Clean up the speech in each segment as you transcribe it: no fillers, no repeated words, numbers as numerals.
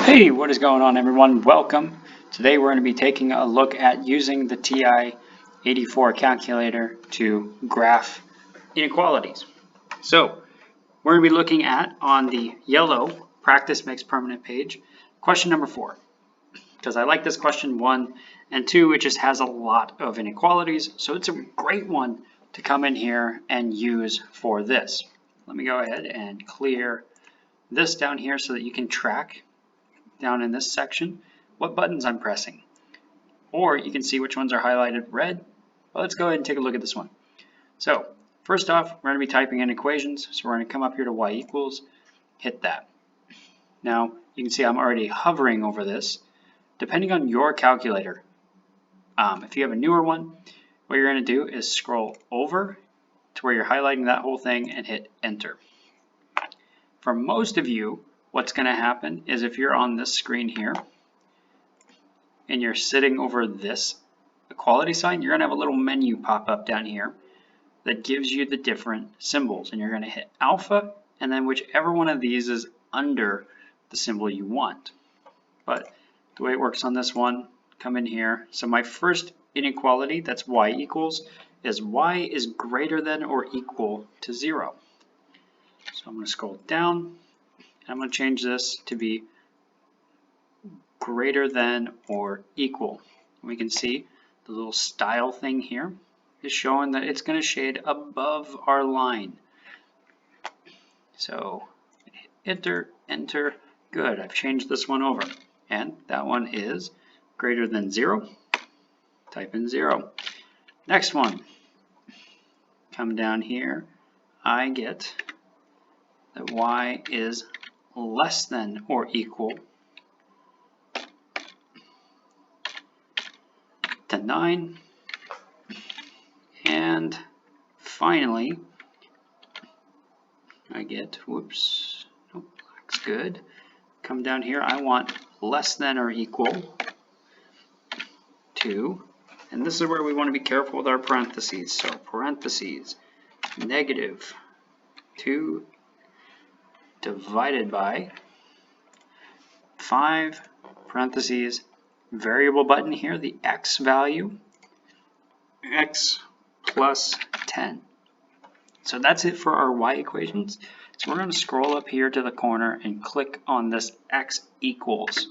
Hey, what is going on, everyone? Welcome. Today we're going to be taking a look at using the TI-84 calculator to graph inequalities. So we're going to be looking at, on the yellow practice makes permanent page, question number 4. Because I like this question 1 and 2, it just has a lot of inequalities, so it's a great one to come in here and use for this. Let me go ahead and clear this down here so that you can track down in this section what buttons I'm pressing, or you can see which ones are highlighted red. But let's go ahead and take a look at this one. So first off, we're going to be typing in equations, so we're going to come up here to y equals, hit that. Now you can see I'm already hovering over this. Depending on your calculator, if you have a newer one, what you're going to do is scroll over to where you're highlighting that whole thing and hit enter. For most of you, what's going to happen is if you're on this screen here and you're sitting over this equality sign, you're going to have a little menu pop up down here that gives you the different symbols, and you're going to hit alpha and then whichever one of these is under the symbol you want. But the way it works on this one, come in here. So my first inequality, that's y equals, is y is greater than or equal to 0. So I'm going to scroll down. I'm going to change this to be greater than or equal. We can see the little style thing here is showing that it's going to shade above our line. So enter, enter, good. I've changed this one over. And that one is greater than 0. Type in 0. Next one. Come down here. I get that y is less than or equal to 9. And finally, I get, whoops, nope, black's good. Come down here, I want less than or equal to, and this is where we want to be careful with our parentheses. So parentheses, negative 2 divided by 5, parentheses, variable button here, the x value, x plus 10. So that's it for our y equations. So we're going to scroll up here to the corner and click on this x equals.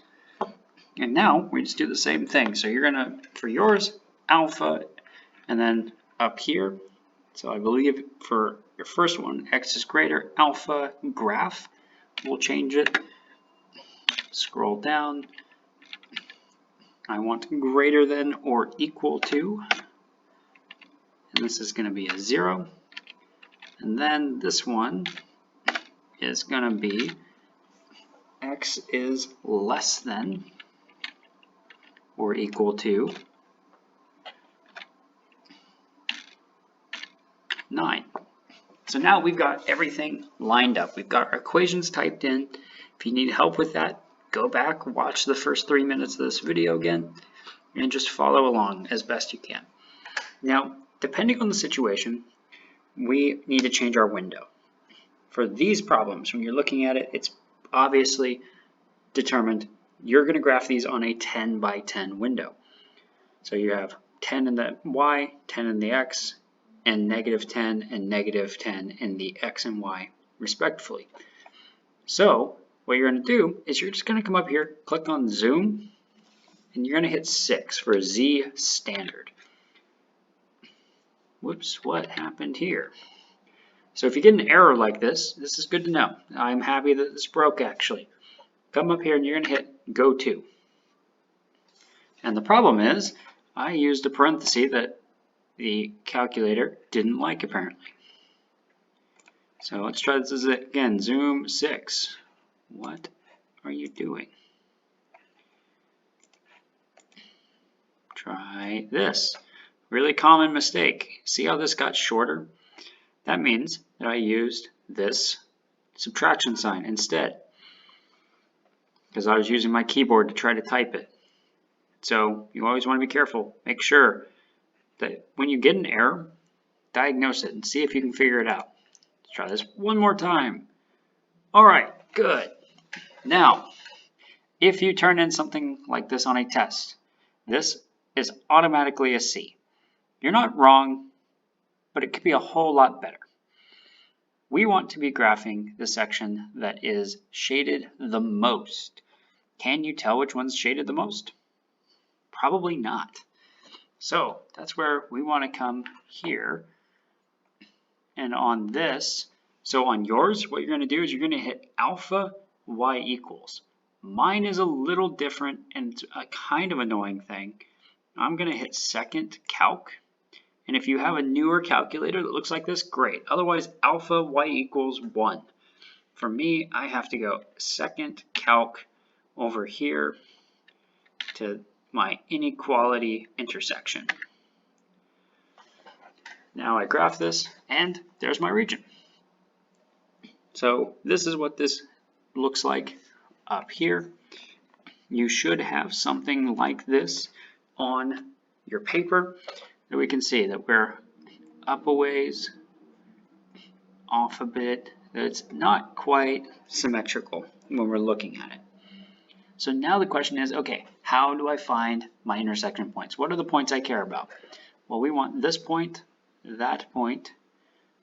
And now we just do the same thing. So you're going to, for yours, alpha, and then up here. So I believe for your first one, x is greater, alpha graph. We'll change it. Scroll down. I want greater than or equal to. And this is going to be a 0. And then this one is going to be x is less than or equal to 9. So now we've got everything lined up. We've got our equations typed in. If you need help with that, go back, watch the first 3 minutes of this video again, and just follow along as best you can. Now, depending on the situation, we need to change our window. For these problems, when you're looking at it, it's obviously determined you're going to graph these on a 10 by 10 window. So you have 10 in the y, 10 in the x, and negative 10 and negative 10 in the x and y respectively. So what you're going to do is you're just going to come up here, click on zoom, and you're going to hit 6 for Z standard. Whoops, what happened here? So if you get an error like this, this is good to know. I'm happy that this broke actually. Come up here and you're going to hit go to. And the problem is I used a parenthesis that the calculator didn't like apparently. So let's try this again. Zoom 6. What are you doing? Try this. Really common mistake. See how this got shorter? That means that I used this subtraction sign instead, because I was using my keyboard to try to type it. So you always want to be careful. Make sure that when you get an error, diagnose it and see if you can figure it out. Let's try this one more time. All right, good. Now, if you turn in something like this on a test, this is automatically a C. You're not wrong, but it could be a whole lot better. We want to be graphing the section that is shaded the most. Can you tell which one's shaded the most? Probably not. So that's where we want to come here. And on this, so on yours, what you're going to do is you're going to hit alpha y equals. Mine is a little different and it's a kind of annoying thing. I'm going to hit second calc. And if you have a newer calculator that looks like this, great. Otherwise, alpha y equals 1. For me, I have to go second calc over here to my inequality intersection. Now I graph this, and there's my region. So this is what this looks like up here. You should have something like this on your paper that we can see that we're up a ways, off a bit, that it's not quite symmetrical when we're looking at it. So now the question is, okay, how do I find my intersection points? What are the points I care about? Well, we want this point, that point,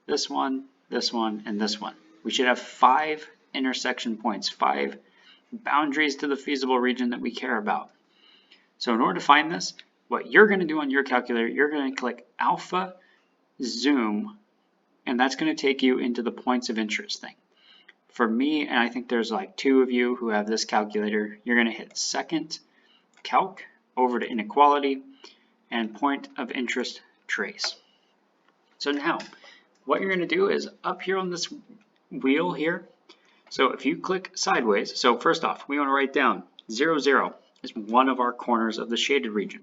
this one, and this one. We should have 5 intersection points, 5 boundaries to the feasible region that we care about. So in order to find this, what you're going to do on your calculator, you're going to click alpha zoom, and that's going to take you into the points of interest thing. For me, and I think there's like 2 of you who have this calculator, you're going to hit second calc over to inequality and point of interest trace. So now what you're going to do is up here on this wheel here, so if you click sideways, so first off we want to write down 0, 0 is one of our corners of the shaded region.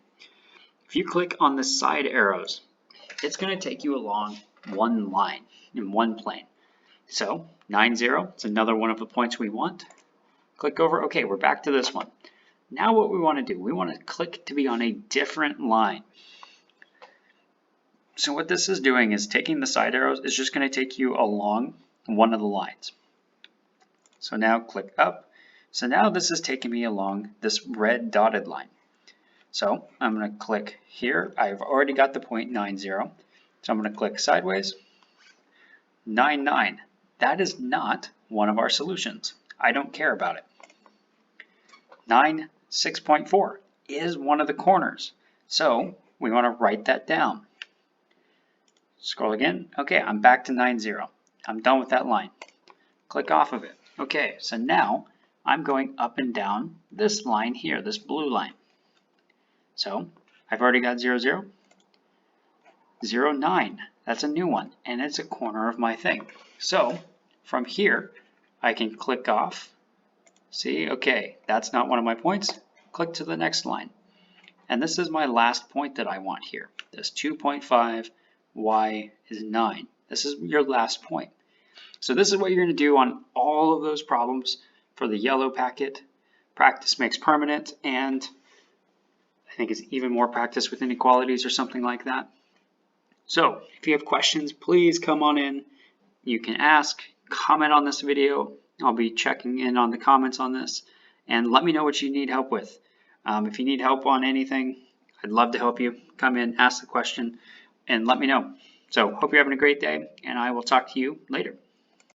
If you click on the side arrows, it's going to take you along one line in one plane. So 9, 0 is another one of the points we want. Click over. Okay, we're back to this one. Now what we want to do, we want to click to be on a different line. So what this is doing is taking the side arrows, it's just going to take you along one of the lines. So now click up. So now this is taking me along this red dotted line. So I'm going to click here. I've already got the point 9, 0. So I'm going to click sideways. 9, 9. That is not one of our solutions. I don't care about it. 9, 6.4 is one of the corners. So we want to write that down. Scroll again. Okay, I'm back to 9, 0. I'm done with that line. Click off of it. Okay, so now I'm going up and down this line here, this blue line. So I've already got 0, 0. 0, 9. That's a new one, and it's a corner of my thing. So from here, I can click off. See, okay, that's not one of my points. Click to the next line. And this is my last point that I want here. This 2.5, y is 9. This is your last point. So this is what you're going to do on all of those problems for the yellow packet. Practice makes permanent, and I think it's even more practice with inequalities or something like that. So if you have questions, please come on in. You can ask, comment on this video. I'll be checking in on the comments on this, and let me know what you need help with. If you need help on anything, I'd love to help you. Come in, ask the question, and let me know. So hope you're having a great day, and I will talk to you later.